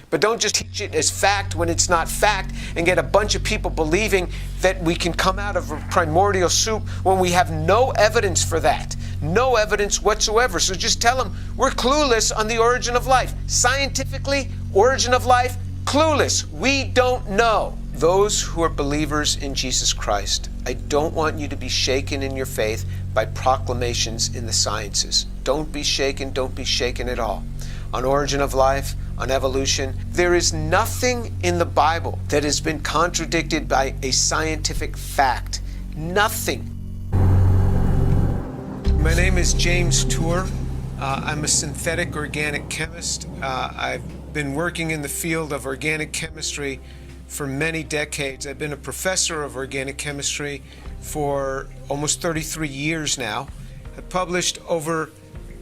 But don't just teach it as fact when it's not fact and get a bunch of people believing that we can come out of a primordial soup when we have no evidence for that. No evidence whatsoever. So just tell them we're clueless on the origin of life. Scientifically, origin of life, clueless. We don't know. Those who are believers in Jesus Christ, I don't want you to be shaken in your faith by proclamations in the sciences. Don't be shaken at all. On origin of life, on evolution, there is nothing in the Bible that has been contradicted by a scientific fact. Nothing. My name is James Tour. I'm a synthetic organic chemist. I've been working in the field of organic chemistry for many decades. I've been a professor of organic chemistry for almost 33 years now. I've published over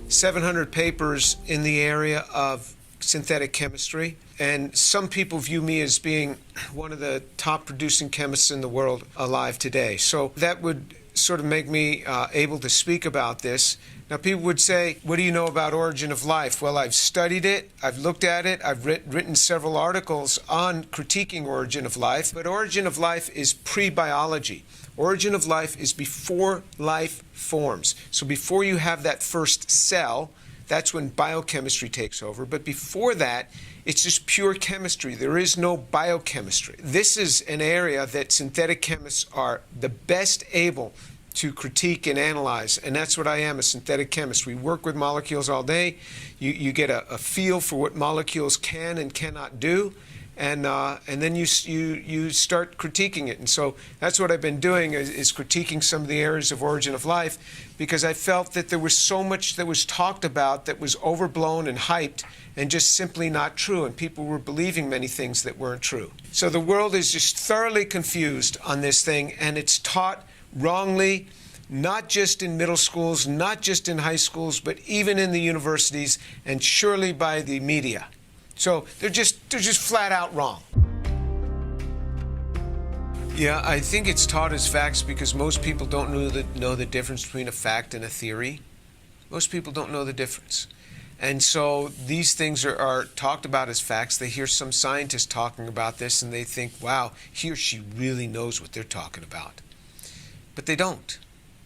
700 papers in the area of synthetic chemistry, and some people view me as being one of the top producing chemists in the world alive today. So that would sort of make me able to speak about this. Now, people would say, what do you know about origin of life? Well, I've studied it, I've looked at it, I've written several articles on critiquing origin of life, but origin of life is pre-biology. Origin of life is before life forms. So before you have that first cell, that's when biochemistry takes over. But before that, it's just pure chemistry. There is no biochemistry. This is an area that synthetic chemists are the best able to critique and analyze, and that's what I am, a synthetic chemist. We work with molecules all day. You get a feel for what molecules can and cannot do, and then you start critiquing it. And so that's what I've been doing, is critiquing some of the areas of origin of life, because I felt that there was so much that was talked about that was overblown and hyped and just simply not true, and people were believing many things that weren't true. So the world is just thoroughly confused on this thing, and it's taught wrongly, not just in middle schools, not just in high schools, but even in the universities, and surely by the media. So they're just flat out wrong. Yeah, I think it's taught as facts because most people don't know the difference between a fact and a theory. Most people don't know the difference. And so these things are talked about as facts. They hear some scientist talking about this and they think, wow, he or she really knows what they're talking about. But they don't.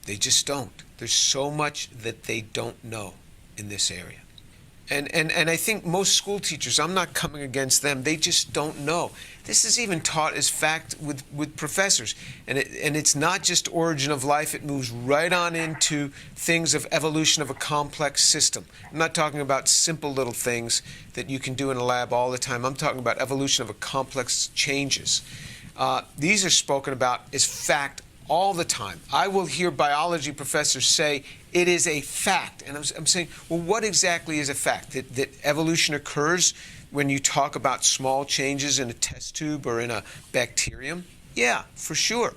They just don't. There's so much that they don't know in this area. And I think most school teachers, I'm not coming against them, they just don't know. This is even taught as fact with professors. And it's not just origin of life, it moves right on into things of evolution of a complex system. I'm not talking about simple little things that you can do in a lab all the time. I'm talking about evolution of a complex changes. These are spoken about as fact all the time. I will hear biology professors say it is a fact. And I'm saying, well, what exactly is a fact? That evolution occurs when you talk about small changes in a test tube or in a bacterium? Yeah, for sure.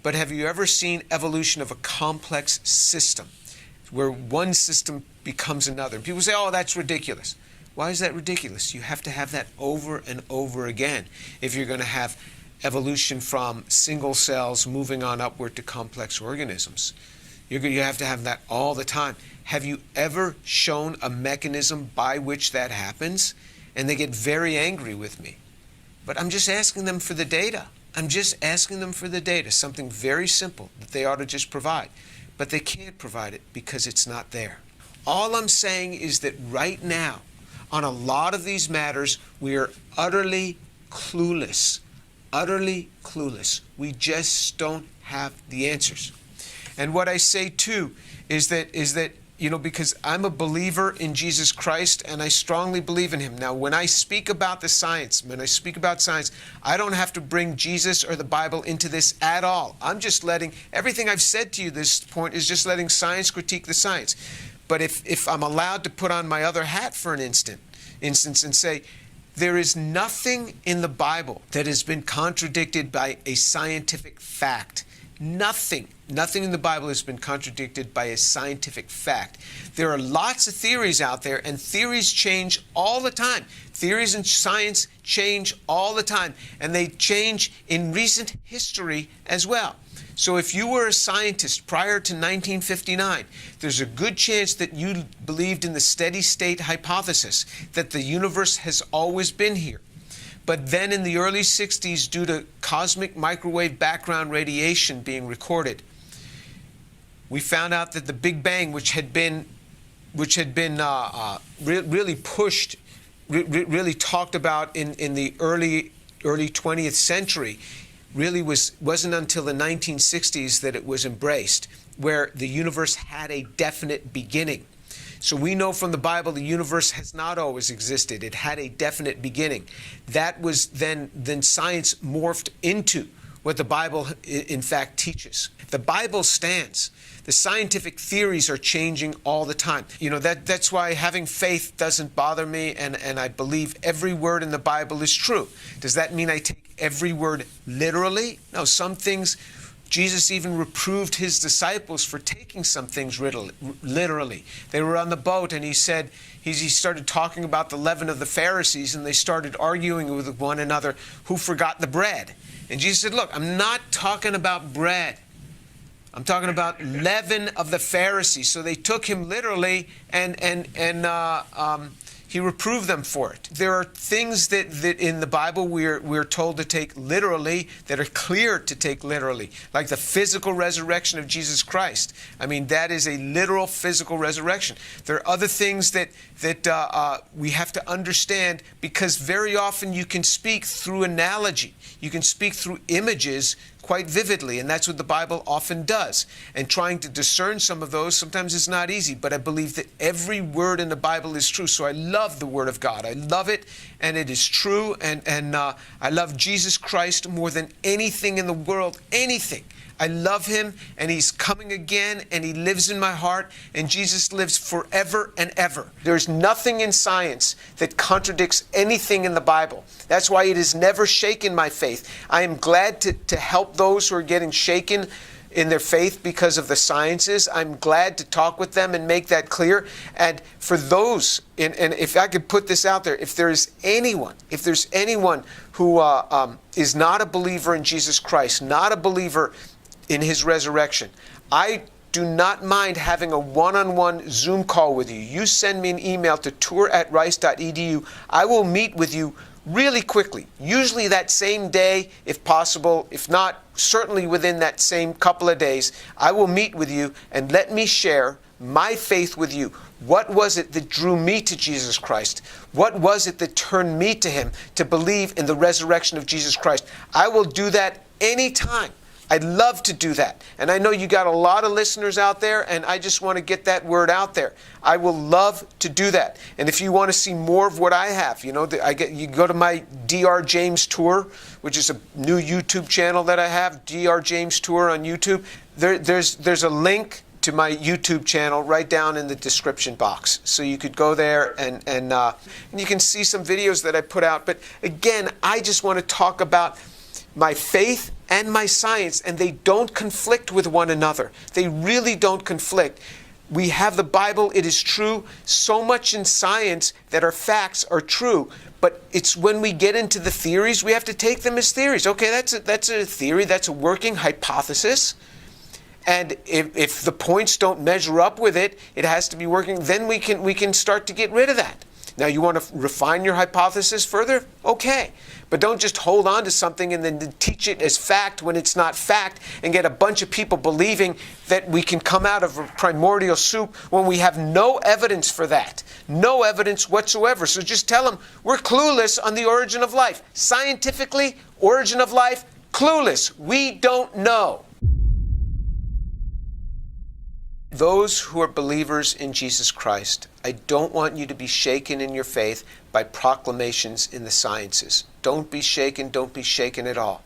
But have you ever seen evolution of a complex system where one system becomes another? And people say, oh, that's ridiculous. Why is that ridiculous? You have to have that over and over again if you're going to have evolution from single cells moving on upward to complex organisms. You have to have that all the time. Have you ever shown a mechanism by which that happens? And they get very angry with me. But I'm just asking them for the data. I'm just asking them for the data, something very simple that they ought to just provide. But they can't provide it because it's not there. All I'm saying is that right now, on a lot of these matters, we are utterly clueless. Utterly clueless. We just don't have the answers. And what I say too is that because I'm a believer in Jesus Christ and I strongly believe in him. Now, when I speak about the science, I don't have to bring Jesus or the Bible into this at all. I'm just letting everything I've said to you this point is just letting science critique the science. But if I'm allowed to put on my other hat for an instance and say, there is nothing in the Bible that has been contradicted by a scientific fact. Nothing in the Bible has been contradicted by a scientific fact. There are lots of theories out there, and theories change all the time. Theories in science change all the time, and they change in recent history as well. So if you were a scientist prior to 1959, there's a good chance that you believed in the steady state hypothesis, that the universe has always been here. But then in the early 60s, due to cosmic microwave background radiation being recorded, we found out that the Big Bang, which had been really pushed, really talked about in the early 20th century, really wasn't until the 1960s that it was embraced, where the universe had a definite beginning. So we know from the Bible the universe has not always existed. It had a definite beginning. That was then science morphed into what the Bible in fact teaches. The Bible stands. The scientific theories are changing all the time. You know, that's why having faith doesn't bother me, and I believe every word in the Bible is true. Does that mean I take every word literally? No, some things, Jesus even reproved his disciples for taking some things literally. They were on the boat, and he said, he started talking about the leaven of the Pharisees, and they started arguing with one another who forgot the bread. And Jesus said, look, I'm not talking about bread. I'm talking about leaven of the Pharisees. So they took him literally, and he reproved them for it. There are things that in the Bible we're told to take literally that are clear to take literally, like the physical resurrection of Jesus Christ. I mean, that is a literal physical resurrection. There are other things that we have to understand, because very often you can speak through analogy. You can speak through images quite vividly, and that's what the Bible often does. And trying to discern some of those sometimes is not easy, but I believe that every word in the Bible is true. So I love the Word of God. I love it, and it is true, and I love Jesus Christ more than anything in the world, anything. I love him, and he's coming again, and he lives in my heart, and Jesus lives forever and ever. There's nothing in science that contradicts anything in the Bible. That's why it has never shaken my faith. I am glad to help those who are getting shaken in their faith because of the sciences. I'm glad to talk with them and make that clear. And for those, and if I could put this out there, if there's anyone who is not a believer in Jesus Christ, not a believer in his resurrection, I do not mind having a one-on-one Zoom call with you. You send me an email to tour@rice.edu. I will meet with you really quickly, usually that same day if possible. If not, certainly within that same couple of days, I will meet with you and let me share my faith with you. What was it that drew me to Jesus Christ? What was it that turned me to him to believe in the resurrection of Jesus Christ? I will do that anytime. I'd love to do that. And I know you got a lot of listeners out there, and I just want to get that word out there. I will love to do that. And if you want to see more of what I have, you go to my Dr. James Tour, which is a new YouTube channel that I have, Dr. James Tour on YouTube. There's a link to my YouTube channel right down in the description box. So you could go there and you can see some videos that I put out. But again, I just want to talk about my faith and my science, and they don't conflict with one another. They really don't conflict. We have the Bible, it is true. So much in science that our facts are true, but it's when we get into the theories, we have to take them as theories. Okay, that's a theory, that's a working hypothesis. And if the points don't measure up with it, it has to be working, then we can start to get rid of that. Now, you want to refine your hypothesis further? Okay. But don't just hold on to something and then teach it as fact when it's not fact, and get a bunch of people believing that we can come out of a primordial soup when we have no evidence for that. No evidence whatsoever. So just tell them we're clueless on the origin of life. Scientifically, origin of life, clueless. We don't know. Those who are believers in Jesus Christ, I don't want you to be shaken in your faith by proclamations in the sciences. Don't be shaken at all.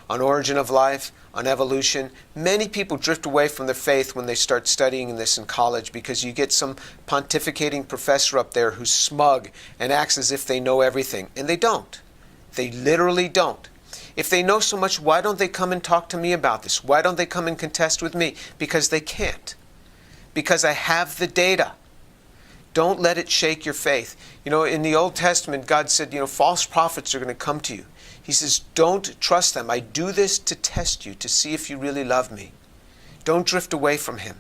On origin of life, on evolution, many people drift away from their faith when they start studying this in college, because you get some pontificating professor up there who's smug and acts as if they know everything. And they don't. They literally don't. If they know so much, why don't they come and talk to me about this? Why don't they come and contest with me? Because they can't. Because I have the data. Don't let it shake your faith. You know, in the Old Testament, God said, you know, false prophets are going to come to you. He says, don't trust them. I do this to test you, to see if you really love me. Don't drift away from him.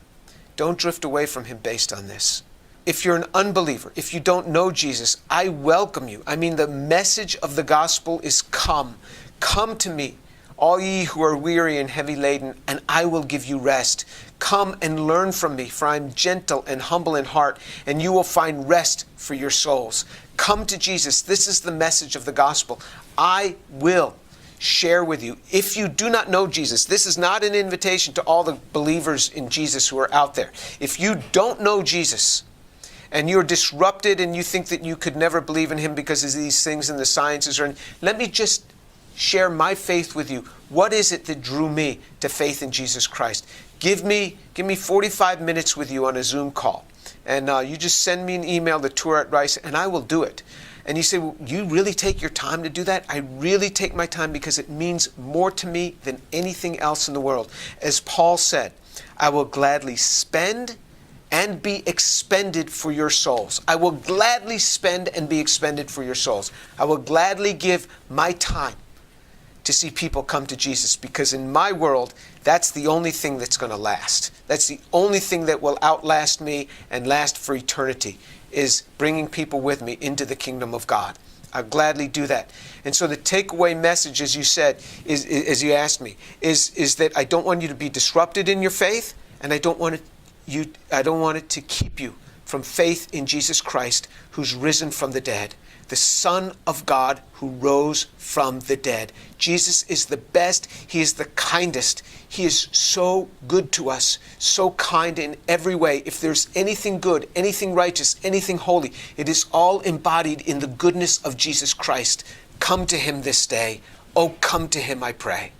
Don't drift away from him based on this. If you're an unbeliever, if you don't know Jesus, I welcome you. I mean, the message of the gospel is come. Come to me, all ye who are weary and heavy laden, and I will give you rest. Come and learn from me, for I am gentle and humble in heart, and you will find rest for your souls. Come to Jesus. This is the message of the gospel. I will share with you. If you do not know Jesus, this is not an invitation to all the believers in Jesus who are out there. If you don't know Jesus, and you're disrupted and you think that you could never believe in him because of these things in the sciences, let me just share my faith with you. What is it that drew me to faith in Jesus Christ? Give me 45 minutes with you on a Zoom call. And you just send me an email to tour@rice, and I will do it. And you say, well, you really take your time to do that? I really take my time because it means more to me than anything else in the world. As Paul said, I will gladly spend and be expended for your souls. I will gladly spend and be expended for your souls. I will gladly give my time to see people come to Jesus, because in my world, that's the only thing that's going to last. That's the only thing that will outlast me and last for eternity, is bringing people with me into the kingdom of God. I'll gladly do that. And so the takeaway message, as you said, as you asked me, is that I don't want you to be disrupted in your faith, and I don't want it to keep you from faith in Jesus Christ, who's risen from the dead, the Son of God who rose from the dead. Jesus is the best. He is the kindest. He is so good to us, so kind in every way. If there's anything good, anything righteous, anything holy, it is all embodied in the goodness of Jesus Christ. Come to him this day. Oh, come to him, I pray.